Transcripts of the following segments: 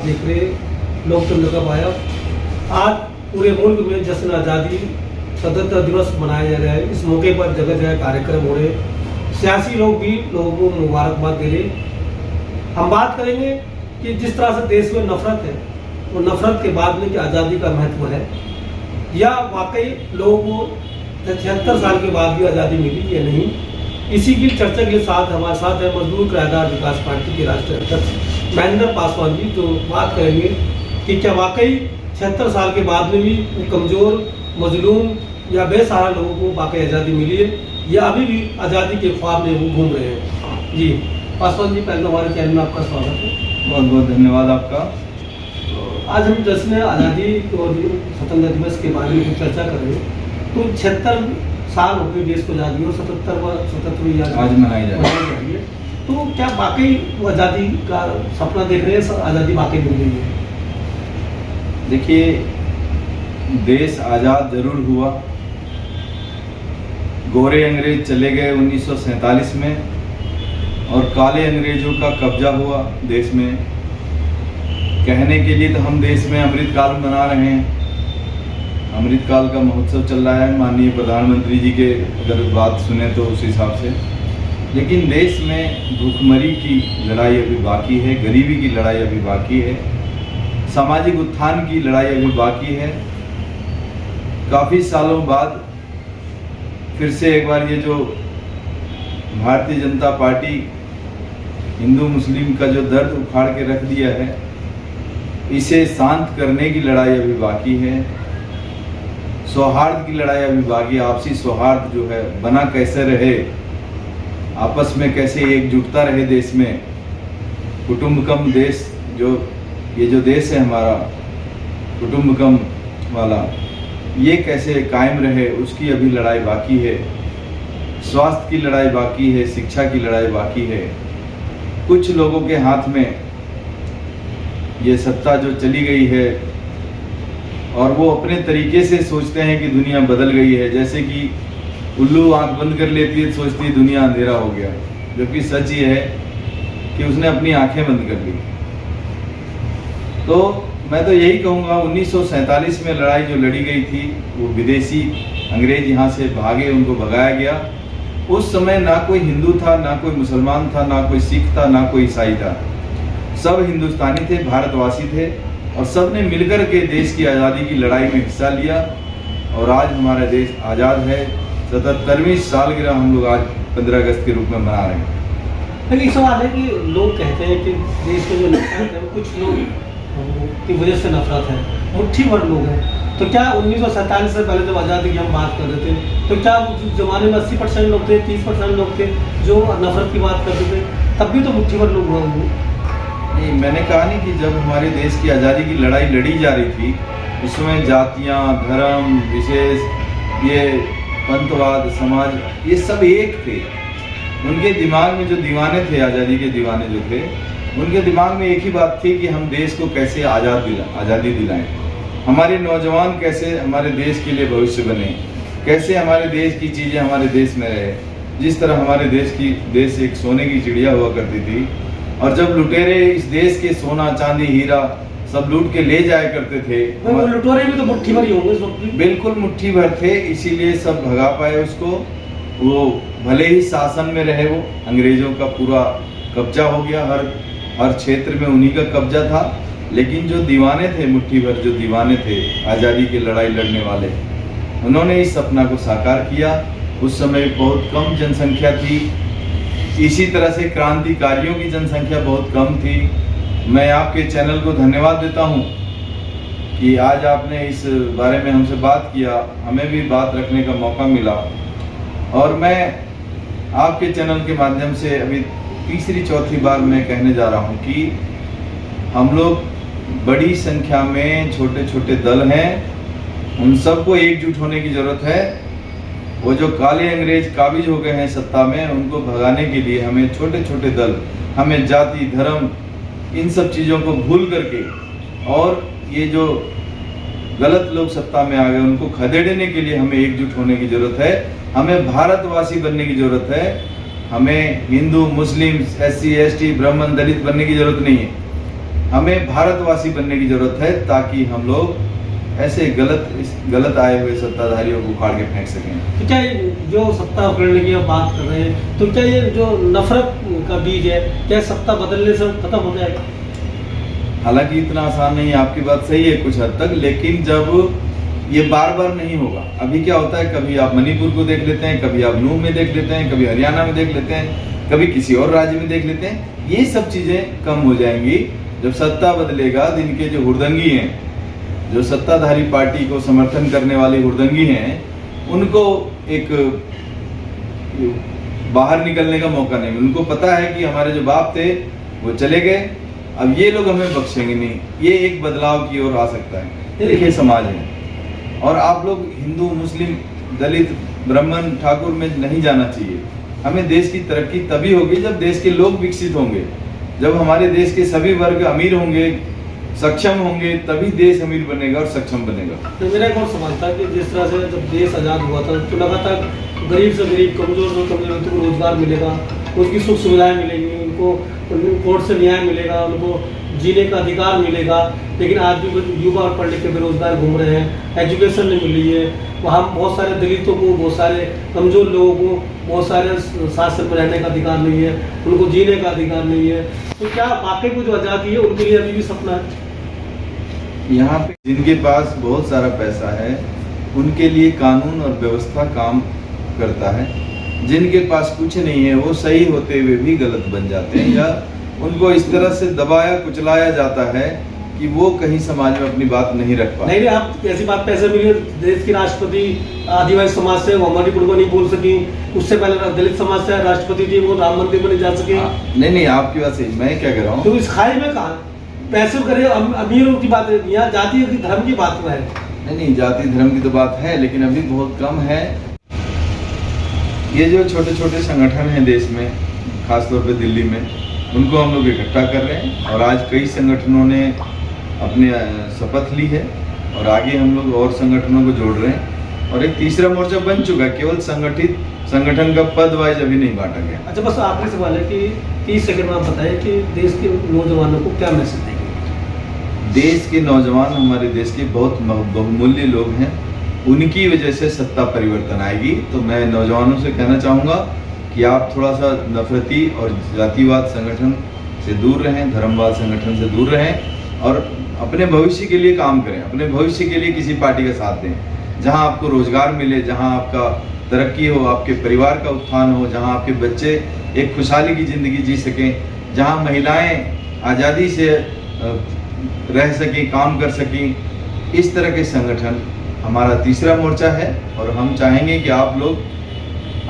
देख रहे लोकतंत्र का पाया। आज पूरे मुल्क में जश्न आज़ादी स्वतंत्रता दिवस मनाया जा रहा है। इस मौके पर जगह जगह कार्यक्रम हो रहे, सियासी लोग भी लोगों को मुबारकबाद दे रहे। हम बात करेंगे कि जिस तरह से देश में नफरत है, वो नफरत के बाद में कि आज़ादी का महत्व है, या वाकई लोगों को 76 साल के बाद भी आज़ादी मिली या नहीं। इसी की चर्चा के साथ हमारे साथ है मजदूर किराएदार विकास पार्टी के राष्ट्रीय अध्यक्ष महेंद्र पासवान जी, जो बात करेंगे कि क्या वाकई 76 साल के बाद में भी कमज़ोर, मजलूम या बेसहारा लोगों को वाकई आज़ादी मिली है, या अभी भी आज़ादी के ख्वाब में वो घूम रहे हैं। जी पासवान जी, पहले हमारे चैनल में आपका स्वागत है। बहुत बहुत धन्यवाद आपका। आज हम जश्न आज़ादी और स्वतंत्रता दिवस के बारे में कुछ चर्चा कर रहे हैं। तो 76 साल हो गए देश को आज़ादी और 77वीं आज मनाई जा रही है। तो क्या वाकई वो आज़ादी का सपना देख रहे हैं, आज़ादी वाकई मिल रही है? देखिए, देश आज़ाद जरूर हुआ। गोरे अंग्रेज चले गए 1947 में और काले अंग्रेजों का कब्जा हुआ देश में। कहने के लिए तो हम देश में अमृतकाल मना रहे हैं, अमृतकाल का महोत्सव चल रहा है माननीय प्रधानमंत्री जी के अगर बात सुने तो उस हिसाब से। लेकिन देश में भूखमरी की लड़ाई अभी बाकी है, गरीबी की लड़ाई अभी बाकी है, सामाजिक उत्थान की लड़ाई अभी बाकी है। काफ़ी सालों बाद फिर से एक बार ये जो भारतीय जनता पार्टी हिंदू मुस्लिम का जो दर्द उखाड़ के रख दिया है, इसे शांत करने की लड़ाई अभी बाकी है। सौहार्द की लड़ाई अभी बाकी, आपसी सौहार्द जो है बना कैसे रहे, आपस में कैसे एकजुटता रहे देश में, कुटुंबकम देश, जो ये जो देश है हमारा कुटुंबकम वाला, ये कैसे कायम रहे, उसकी अभी लड़ाई बाकी है। स्वास्थ्य की लड़ाई बाकी है, शिक्षा की लड़ाई बाकी है। कुछ लोगों के हाथ में ये सत्ता जो चली गई है और वो अपने तरीके से सोचते हैं कि दुनिया बदल गई है। जैसे कि उल्लू आंख बंद कर लेती है, सोचती है दुनिया अंधेरा हो गया, जबकि सच ये है कि उसने अपनी आंखें बंद कर ली। तो मैं तो यही कहूँगा, 1947 में लड़ाई जो लड़ी गई थी, वो विदेशी अंग्रेज यहाँ से भागे, उनको भगाया गया। उस समय ना कोई हिंदू था, ना कोई मुसलमान था, ना कोई सिख था, ना कोई ईसाई था। सब हिंदुस्तानी थे, भारतवासी थे, और सब ने मिलकर के देश की आज़ादी की लड़ाई में हिस्सा लिया। और आज हमारा देश आज़ाद है। 77वीं सालगिरह हम लोग आज 15 अगस्त के रूप में मना रहे हैं। लेकिन सवाल है कि लोग कहते हैं कि देश में जो नफरत है, कुछ लोग की वजह से नफरत है, मुट्ठी भर लोग हैं। तो क्या 1947 से पहले जब आज़ादी की हम बात कर रहे थे, तो क्या उस जमाने में 80% लोग थे, 30% लोग थे जो नफरत की बात करते थे? तब भी तो मुट्ठी भर लोग हुआ। नहीं, मैंने कहा नहीं कि जब हमारे देश की आज़ादी की लड़ाई लड़ी जा रही थी, उसमें जातियाँ, धर्म, विशेष, ये पंथवाद, समाज, ये सब एक थे। उनके दिमाग में जो दीवाने थे, आज़ादी के दीवाने जो थे, उनके दिमाग में एक ही बात थी कि हम देश को कैसे आज़ादी दिलाएं, हमारे नौजवान कैसे हमारे देश के लिए भविष्य बने, कैसे हमारे देश की चीज़ें हमारे देश में रहे। जिस तरह हमारे देश एक सोने की चिड़िया हुआ करती थी, और जब लुटेरे इस देश के सोना, चांदी, हीरा सब लूट के ले जाया करते थे। वो लुटेरे भी तो मुट्ठी भर ही होंगे इस वक्त। बिल्कुल मुट्ठी भर थे, इसीलिए सब भगा पाए उसको। वो भले ही शासन में रहे, वो अंग्रेजों का पूरा कब्जा हो गया, हर क्षेत्र में उन्हीं का कब्जा था। लेकिन जो दीवाने थे, मुट्ठी भर जो दीवाने थे आज़ादी की लड़ाई लड़ने वाले, उन्होंने इस सपना को साकार किया। उस समय बहुत कम जनसंख्या थी, इसी तरह से क्रांतिकारियों की जनसंख्या बहुत कम थी। मैं आपके चैनल को धन्यवाद देता हूं कि आज आपने इस बारे में हमसे बात किया, हमें भी बात रखने का मौका मिला। और मैं आपके चैनल के माध्यम से अभी तीसरी चौथी बार मैं कहने जा रहा हूं कि हम लोग बड़ी संख्या में छोटे छोटे दल हैं, उन सबको एकजुट होने की ज़रूरत है। वो जो काले अंग्रेज काबिज हो गए हैं सत्ता में, उनको भगाने के लिए हमें छोटे छोटे दल, हमें जाति, धर्म, इन सब चीज़ों को भूल करके, और ये जो गलत लोग सत्ता में आ गए उनको खदेड़ने के लिए हमें एकजुट होने की ज़रूरत है। हमें भारतवासी बनने की ज़रूरत है। हमें हिंदू, मुस्लिम, SC, ST, ब्राह्मण, दलित बनने की ज़रूरत नहीं है। हमें भारतवासी बनने की जरूरत है, ताकि हम लोग ऐसे गलत आए हुए सत्ताधारियों को उखाड़ के फेंक सकें। तो क्या ये जो सत्ता उखड़ने की आप बात कर रहे हैं, तो क्या ये जो नफरत का बीज है, क्या सत्ता बदलने से खत्म हो जाएगा? हालांकि इतना आसान नहीं है, आपकी बात सही है कुछ हद तक, लेकिन जब ये बार बार नहीं होगा। अभी क्या होता है, कभी आप मणिपुर को देख लेते हैं, कभी आप नूह में देख लेते हैं, कभी हरियाणा में देख लेते हैं, कभी किसी और राज्य में देख लेते हैं। ये सब चीजें कम हो जाएंगी जब सत्ता बदलेगा। दिन के जो हुड़दंगी हैं, जो सत्ताधारी पार्टी को समर्थन करने वाले हुड़दंगी हैं, उनको एक बाहर निकलने का मौका नहीं। उनको पता है कि हमारे जो बाप थे वो चले गए, अब ये लोग हमें बख्शेंगे नहीं। ये एक बदलाव की ओर आ सकता है। देखिए समाज है, और आप लोग हिंदू, मुस्लिम, दलित, ब्राह्मण, ठाकुर में नहीं जाना चाहिए। हमें देश की तरक्की तभी होगी जब देश के लोग विकसित होंगे, जब हमारे देश के सभी वर्ग अमीर होंगे, सक्षम होंगे, तभी देश अमीर बनेगा और सक्षम बनेगा। तो मेरा एक और सवाल था कि जिस तरह से जब देश आज़ाद हुआ था तो लगातार गरीब से गरीब, कमजोर से कमजोर व्यक्ति को रोजगार मिलेगा, उसकी सुख सुविधाएं मिलेंगी, उनको कोर्ट से न्याय मिलेगा, उनको जीने का अधिकार मिलेगा। लेकिन आज भी युवा और पढ़ लिख के बेरोजगार घूम रहे हैं, एजुकेशन नहीं मिली है। वहाँ बहुत सारे दलितों को, बहुत सारे कमजोर लोगों को बहुत सारे शासन में रहने का अधिकार नहीं है, उनको जीने का अधिकार नहीं है। तो क्या बाकी को जो आज़ादी है उनके लिए अभी भी सपना है? यहाँ पे जिनके पास बहुत सारा पैसा है उनके लिए कानून और व्यवस्था काम करता है। जिनके पास कुछ नहीं है वो सही होते हुए भी गलत बन जाते हैं, या उनको इस तरह से दबाया कुचलाया जाता है कि वो कहीं समाज में अपनी बात नहीं रख पाते। नहीं, आप ऐसी बात पैसे मिली, देश की राष्ट्रपति आदिवासी समाज से, वो मणिपुर को नहीं बोल सकी। उससे पहले दलित समाज से राष्ट्रपति थी, वो राम मंदिर में नहीं जा सके। नहीं, आपकी बात सही। मैं क्या कह रहा हूँ, तो इस खाई में कहा पैसे करे अमीरों की बात है, यहाँ जाति धर्म की बात है। नहीं, जाति धर्म की तो बात है, लेकिन अभी बहुत कम है। ये जो छोटे छोटे संगठन हैं देश में, खासतौर पे दिल्ली में, उनको हम लोग इकट्ठा कर रहे हैं। और आज कई संगठनों ने अपने शपथ ली है, और आगे हम लोग और संगठनों को जोड़ रहे हैं, और एक तीसरा मोर्चा बन चुका है। केवल संगठित संगठन का पद वाइज अभी नहीं बांटा गया। अच्छा, बस आखिरी सवाल है कि 30 सेकंड में आप बताएं कि देश के नौजवानों को क्या मैसेज देंगे? देश के नौजवान हमारे देश के बहुत बहुमूल्य लोग हैं, उनकी वजह से सत्ता परिवर्तन आएगी। तो मैं नौजवानों से कहना चाहूँगा कि आप थोड़ा सा नफरती और जातिवाद संगठन से दूर रहें, धर्मवाद संगठन से दूर रहें, और अपने भविष्य के लिए काम करें। अपने भविष्य के लिए किसी पार्टी का साथ दें, जहां आपको रोजगार मिले, जहां आपका तरक्की हो, आपके परिवार का उत्थान हो, जहां आपके बच्चे एक खुशहाली की ज़िंदगी जी सकें, जहां महिलाएं आज़ादी से रह सकें, काम कर सकें। इस तरह के संगठन हमारा तीसरा मोर्चा है, और हम चाहेंगे कि आप लोग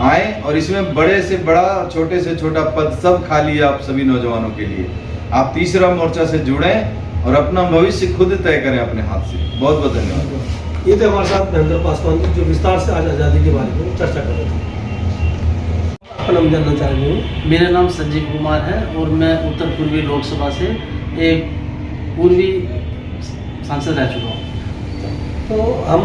आएँ, और इसमें बड़े से बड़ा, छोटे से छोटा पद सब खाली है आप सभी नौजवानों के लिए। आप तीसरा मोर्चा से जुड़ें और अपना भविष्य खुद तय करें अपने हाथ से। बहुत बहुत धन्यवाद। ये थे हमारे साथ महेंद्र पासवान जी, जो विस्तार से आज आज़ादी के बारे में चर्चा कर रहे थे। अपना नाम जानना चाहेंगे? मेरा नाम संजीव कुमार है, और मैं उत्तर पूर्वी लोकसभा से एक पूर्वी सांसद रह चुका हूँ। तो हम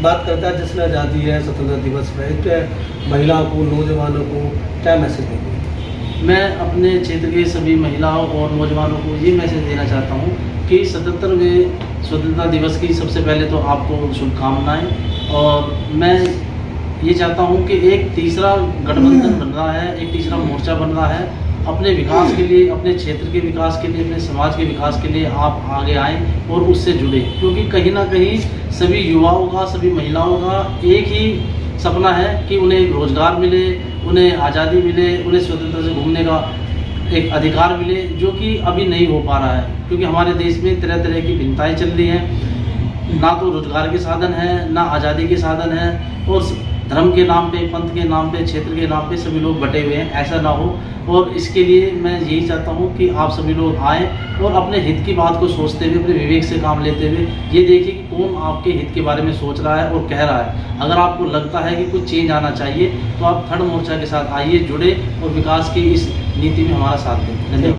बात करते हैं जश्न आज़ादी है, स्वतंत्रता दिवस में, तो महिलाओं को, नौजवानों को क्या मैसेज देंगे? मैं अपने क्षेत्र के सभी महिलाओं और नौजवानों को ये मैसेज देना चाहता हूँ कि 77वें स्वतंत्रता दिवस की सबसे पहले तो आपको शुभकामनाएं। और मैं ये चाहता हूँ कि एक तीसरा गठबंधन बन रहा है, एक तीसरा मोर्चा बन रहा है। अपने विकास के लिए, अपने क्षेत्र के विकास के लिए, अपने समाज के विकास के लिए आप आगे आएँ और उससे जुड़े, क्योंकि कहीं ना कहीं सभी युवाओं का, सभी महिलाओं का एक ही सपना है कि उन्हें रोजगार मिले, उन्हें आज़ादी मिले, उन्हें स्वतंत्रता से घूमने का एक अधिकार मिले, जो कि अभी नहीं हो पा रहा है। क्योंकि हमारे देश में तरह तरह की भिन्नताएं चल रही हैं, ना तो रोजगार के साधन है, ना आज़ादी के साधन है, और धर्म के नाम पे, पंथ के नाम पे, क्षेत्र के नाम पे सभी लोग बटे हुए हैं। ऐसा ना हो, और इसके लिए मैं यही चाहता हूँ कि आप सभी लोग आएँ और अपने हित की बात को सोचते हुए, अपने विवेक से काम लेते हुए ये देखिए कि कौन आपके हित के बारे में सोच रहा है और कह रहा है। अगर आपको लगता है कि कुछ चेंज आना चाहिए तो आप थर्ड मोर्चा के साथ आइए, जुड़े और विकास की इस नीति में हमारा साथ दें। धन्यवाद।